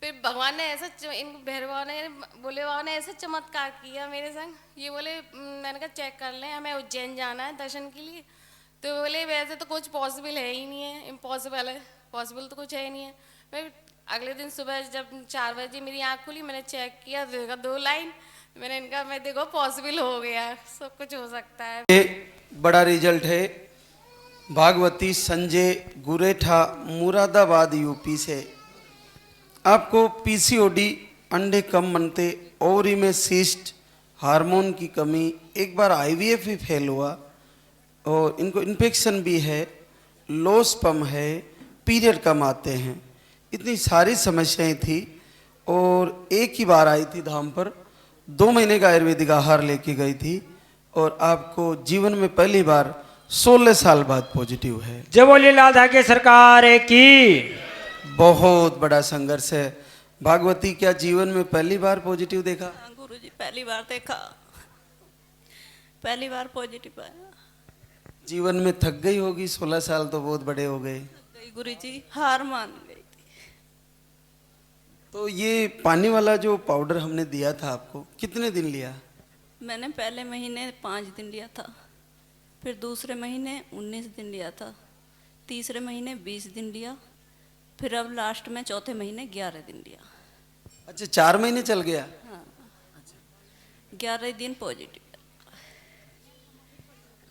फिर भगवान ने ऐसा इन भैरव बाबा ने बोले बाबा ने ऐसा चमत्कार किया मेरे संग। ये बोले मैंने कहा चेक कर लें, हमें उज्जैन जाना है दर्शन के लिए। तो बोले वैसे तो कुछ पॉसिबल है ही नहीं है, इम्पॉसिबल है, पॉसिबल तो कुछ है ही नहीं है। मैं अगले दिन सुबह जब 4 बजे मेरी आँख खुली, मैंने चेक किया, देखा 2 लाइन। मैंने इनका मैं देखो पॉसिबल हो गया, सब कुछ हो सकता है। ये बड़ा रिजल्ट है भागवती संजय गुरेठा मुरादाबाद यूपी से। आपको पीसीओडी, अंडे कम बनते, ओवरी में सिस्ट, हार्मोन की कमी, एक बार आईवीएफ भी फेल हुआ और इनको इन्फेक्शन भी है, लो स्पर्म है, पीरियड कम आते हैं, इतनी सारी समस्याएं थी। और एक ही बार आई थी धाम पर, 2 महीने का आयुर्वेदिक आहार लेके गई थी और आपको जीवन में पहली बार 16 साल बाद पॉजिटिव है। जय बोलिए लाल धागे सरकार की। बहुत बड़ा संघर्ष है। भागवती, क्या जीवन में पहली बार पॉजिटिव देखा? हाँ गुरुजी, पहली बार देखा, पहली बार पॉजिटिव आया। जीवन में थक गई होगी, 16 साल तो बहुत बड़े हो गए। गुरुजी हार मान गई थी। तो ये पानी वाला जो पाउडर हमने दिया था आपको, कितने दिन लिया? मैंने पहले महीने 5 दिन लिया था, फिर दूसरे महीने 19 दिन लिया था, तीसरे महीने 20 दिन लिया, फिर अब लास्ट में चौथे महीने 11 दिन लिया। अच्छा, 4 महीने चल गया। हाँ, 11 दिन पॉजिटिव।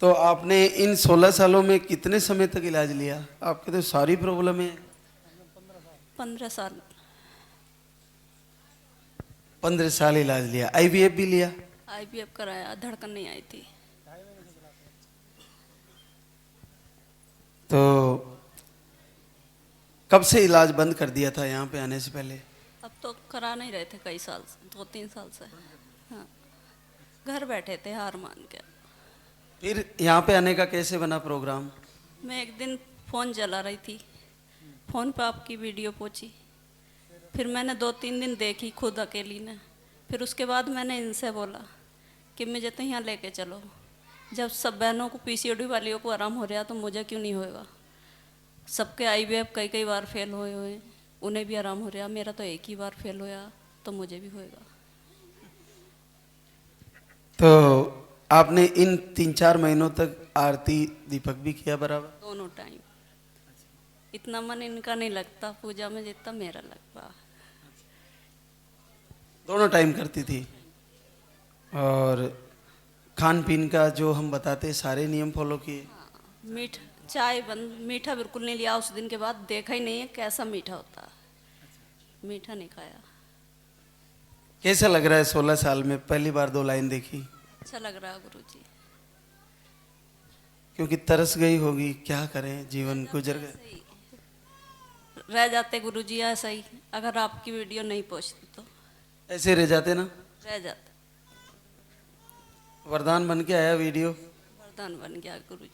तो आपने इन 16 सालों में कितने समय तक इलाज लिया? आपके तो सारी प्रॉब्लम है। 15 साल। 15 साल इलाज लिया, आईवीएफ भी लिया। आईवीएफ कराया, धड़कन नहीं आई थी। तो कब से इलाज बंद कर दिया था यहाँ पे आने से पहले? अब तो करा नहीं रहे थे कई साल से, 2-3 साल से। हाँ, घर बैठे थे हार मान के। फिर यहाँ पे आने का कैसे बना प्रोग्राम? मैं एक दिन फ़ोन चला रही थी, फ़ोन पे आपकी वीडियो पहुंची, फिर मैंने 2-3 दिन देखी खुद अकेली ने। फिर उसके बाद मैंने इनसे बोला कि मुझे तो यहाँ लेके चलो, जब सब बहनों को पीसीओडी वालियों को आराम हो रहा तो मुझे क्यों नहीं होएगा। सबके आईवीएफ कई बार फेल हुए, उन्हें भी आराम हो रहा, मेरा तो एक ही बार फेल होया, तो मुझे भी होएगा। तो आपने इन 3-4 महीनों तक आरती दीपक भी किया बराबर? दोनों टाइम। इतना मन इनका नहीं लगता पूजा में जितना मेरा लगता। दोनों टाइम करती थी। और खान पीन का जो हम बताते सारे नियम फॉलो किए? मीठ चाय बंद, मीठा बिल्कुल नहीं लिया उस दिन के बाद, देखा ही नहीं है कैसा मीठा होता है, मीठा नहीं खाया। कैसा लग रहा है 16 साल में पहली बार 2 लाइन देखी? अच्छा लग रहा है गुरुजी। क्योंकि तरस गई होगी, क्या करें, जीवन गुजर गए। रह जाते गुरुजी ऐसा ही, अगर आपकी वीडियो नहीं पहुंचती तो ऐसे रह जाते ना। रह जाते। वरदान बन के आया वीडियो। वरदान बन गया गुरुजी।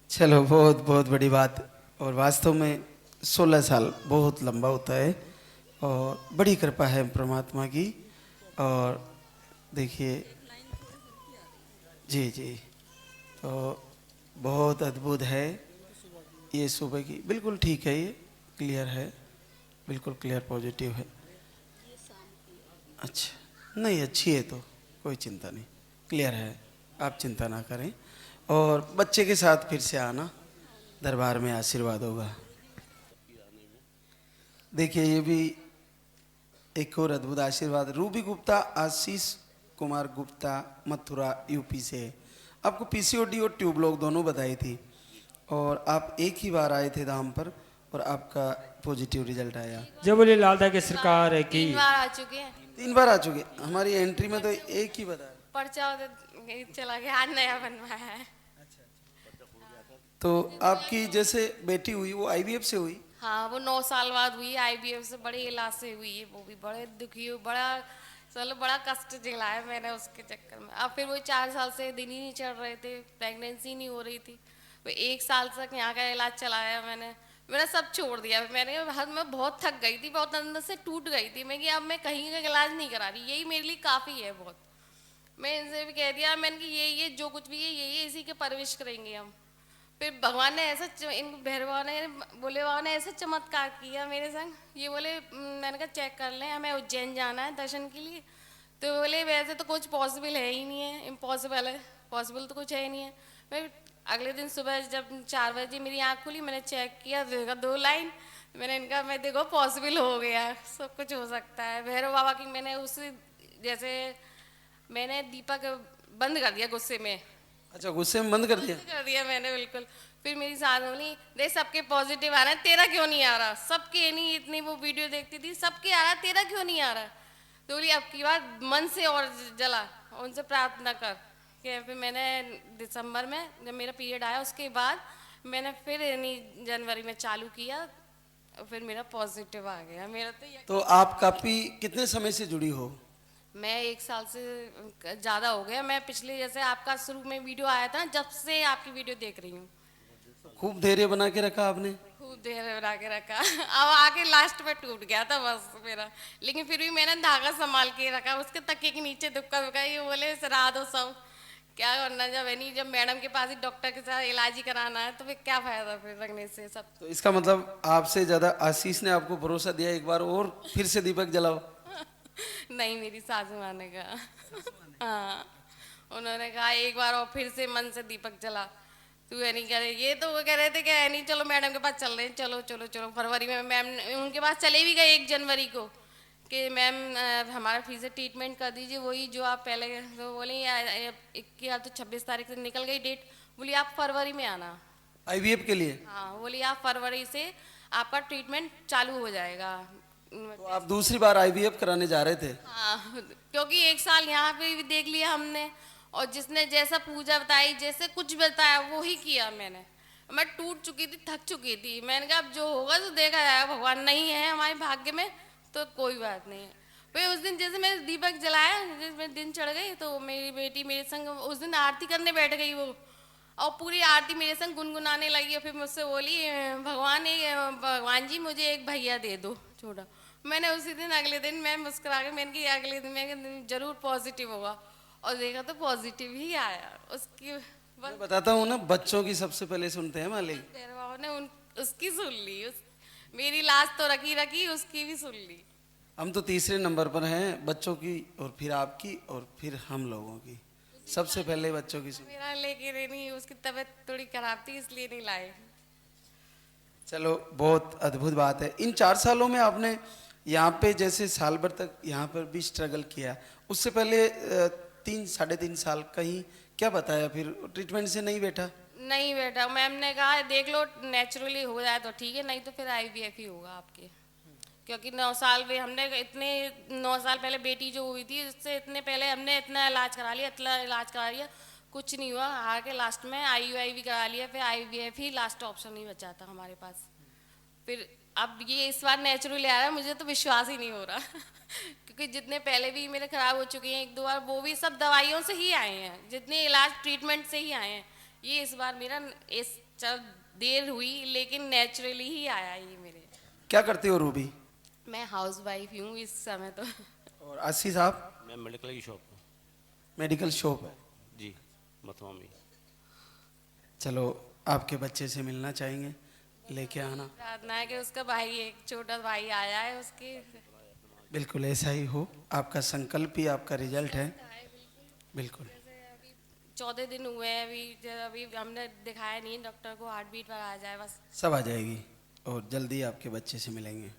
चलो, बहुत बहुत बड़ी बात। और वास्तव में 16 साल बहुत लंबा होता है और बड़ी कृपा है परमात्मा की। और देखिए जी जी, तो बहुत अद्भुत है ये सुबह की। बिल्कुल ठीक है, ये क्लियर है, बिल्कुल क्लियर पॉजिटिव है। अच्छा, नहीं अच्छी है तो कोई चिंता नहीं, क्लियर है, आप चिंता ना करें। और बच्चे के साथ फिर से आना, दरबार में आशीर्वाद होगा। देखिए, ये भी एक और अद्भुत आशीर्वाद। रूबी गुप्ता, आशीष कुमार गुप्ता, मथुरा यूपी से। आपको पीसीओडी और ट्यूब लोग दोनों बताई थी और आप एक ही बार आए थे धाम पर और आपका पॉजिटिव रिजल्ट आया। जय बोलिए लाल धागे सरकार की। 3 बार आ चुके हैं। 3 बार आ चुके? हमारी एंट्री में तो एक ही बताया। पर्चा चला गया, आज नया बनवाया है। तो आपकी जैसे बेटी हुई वो आईवीएफ से हुई? हाँ, वो 9 साल बाद हुई, आईवीएफ से, बड़े इलाज से हुई है। वो भी बड़े दुखी हुई, बड़ा चलो बड़ा कष्ट झेलाया मैंने उसके चक्कर में। अब फिर वो 4 साल से दिन ही नहीं चढ़ रहे थे, प्रेगनेंसी नहीं हो रही थी। वो 1 साल तक यहाँ का इलाज चलाया मैंने सब छोड़ दिया। मैं बहुत थक गई थी, बहुत अंदर से टूट गई थी मैं कि अब मैं कहीं का इलाज नहीं करा रही, यही मेरे लिए काफ़ी है बहुत। मैं इनसे भी कह दिया, मैंने कि ये जो कुछ भी है यही इसी के परवरिश करेंगे हम। फिर भगवान ने ऐसा इन भैरवा ने बोले बाबा ने ऐसा चमत्कार किया मेरे संग। ये बोले मैंने कहा चेक कर लें, हमें उज्जैन जाना है दर्शन के लिए। तो बोले वैसे तो कुछ पॉसिबल है ही नहीं है, इम्पॉसिबल है, पॉसिबल तो कुछ है ही नहीं है। मैं अगले दिन सुबह जब 4 बजे मेरी आँख खुली, मैंने चेक किया, देखा 2 लाइन। मैंने इनका मैं देखो पॉसिबल हो गया, सब कुछ हो सकता है। भैरव बाबा की मैंने उसी जैसे मैंने दीपक बंद कर दिया गुस्से में, अच्छा, गुस्से में बंद कर दिया? कर दिया मैंने बिल्कुल। फिर मेरी सास बोली देख सबके पॉजिटिव आ रहा है, तेरा क्यों नहीं आ रहा? सबके नहीं, इतनी वो वीडियो देखती थी, सबके आ रहा, तेरा क्यों नहीं आ रहा? तो बोली अब की बार मन से और जला, उनसे प्रार्थना कर। कि फिर मैंने दिसंबर में जब मेरा पीरियड आया उसके बाद मैंने फिर यानी जनवरी में चालू किया, और फिर मेरा पॉजिटिव आ गया। मेरा तो आप काफी कितने समय से जुड़ी हो? मैं 1 साल से ज़्यादा हो गया। मैं पिछले जैसे आपका शुरू में वीडियो आया था, जब से आपकी वीडियो देख रही हूँ। खूब धैर्य बना के रखा आपने? खूब देर बना के रखा। अब आके लास्ट में टूट गया था बस मेरा, लेकिन फिर भी मैंने धागा संभाल के रखा। उसके तकिए के नीचे दुक्का दुक्का, ये बोले सरा दो सब, क्या करना जब है नहीं, जब मैडम के पास ही डॉक्टर के साथ इलाज ही कराना है तो फिर क्या फायदा फिर रखने से सब। तो इसका मतलब आपसे ज्यादा आशीष ने आपको भरोसा दिया एक बार और फिर से दीपक जलाओ? नहीं, मेरी सासू माँ ने कहा। हाँ, उन्होंने कहा एक बार और फिर से मन से दीपक जला, तू है नहीं करे। ये तो वो कह रहे थे कि है नहीं चलो मैडम के पास चल रहे हैं, चलो चलो चलो। फरवरी में मैम उनके पास चले भी गए 1 जनवरी को कि मैम हमारा फीस से ट्रीटमेंट कर दीजिए, वही जो आप पहले। तो बोली या तो 26 तारीख से निकल गई डेट, बोली आप फरवरी में आना आईवीएफ के लिए? हाँ, बोली आप फरवरी से आपका ट्रीटमेंट चालू हो जाएगा। तो आप दूसरी बार आईवीएफ कराने जा रहे थे? हाँ, क्योंकि 1 साल यहाँ पे भी देख लिया हमने, और जिसने जैसा पूजा बताई, जैसे कुछ बताया वो ही किया मैंने। मैं टूट चुकी थी, थक चुकी थी। मैंने कहा अब जो होगा तो देखा जाएगा, भगवान नहीं है हमारे भाग्य में तो कोई बात नहीं है। फिर उस दिन जैसे मैं दीपक जलाया, जिस दिन चढ़ गई तो मेरी बेटी मेरे संग उस दिन आरती करने बैठ गई वो, और पूरी आरती मेरे संग गुनगुनाने लगी। और फिर मुझसे बोली भगवान जी मुझे एक भैया दे दो छोटा। मैंने उसी दिन अगले दिन मैं मुस्कुरा के मैंने कि अगले दिन मैं जरूर पॉजिटिव होगा, और देखा तो पॉजिटिव ही आया। उसकी मैं बताता हूँ ना, बच्चों की सबसे पहले सुनते हैं मालिक। भैरव ने उसकी सुन ली, मेरी लाश तो रखी उसकी भी सुन ली। हम तो तीसरे नंबर पर हैं, बच्चों की और फिर आपकी और फिर हम लोगों की। सबसे पहले बच्चों की सुन। मेरा लेके नहीं, उसकी तबीयत थोड़ी खराब थी इसलिए नहीं लाए। चलो, बहुत अद्भुत बात है। इन 4 सालों में आपने यहाँ पे जैसे साल भर तक यहाँ पर भी स्ट्रगल किया, उससे पहले 3-3.5 साल कहीं क्या बताया? फिर ट्रीटमेंट से नहीं बैठा? नहीं बेटा, मैम ने कहा देख लो नेचुरली हो जाए तो ठीक है, नहीं तो फिर आईवीएफ ही होगा आपके। क्योंकि 9 साल में हमने इतने 9 साल पहले बेटी जो हुई थी उससे इतने पहले हमने इतना इलाज करा लिया, कुछ नहीं हुआ। हार के लास्ट में आईयूआई भी करा लिया, फिर आईवीएफ ही लास्ट ऑप्शन ही बचा था हमारे पास। फिर अब ये इस बार नेचुरली आ रहा है, मुझे तो विश्वास ही नहीं हो रहा। क्योंकि जितने पहले भी मेरे खराब हो चुके हैं 1-2 बार, वो भी सब दवाइयों से ही आए हैं, जितने इलाज ट्रीटमेंट से ही आए हैं। ये इस बार मेरा देर हुई लेकिन नेचुरली ही आया ये मेरे। क्या करते हो रूबी? मैं हाउस वाइफ हूँ इस समय तो। और आशीष आप? मैं मेडिकल की शॉप हूँ मेडिकल शॉप है जी, मथुआ में। चलो, आपके बच्चे से मिलना चाहेंगे, लेके आना। प्रार्थना है कि उसका भाई, एक छोटा भाई आया है उसके। बिल्कुल ऐसा ही हो, आपका संकल्प ही आपका रिजल्ट है। बिल्कुल 14 दिन हुए हैं अभी हमने दिखाया नहीं डॉक्टर को, हार्ट बीट पर आ जाए बस। सब आ जाएगी और जल्दी आपके बच्चे से मिलेंगे।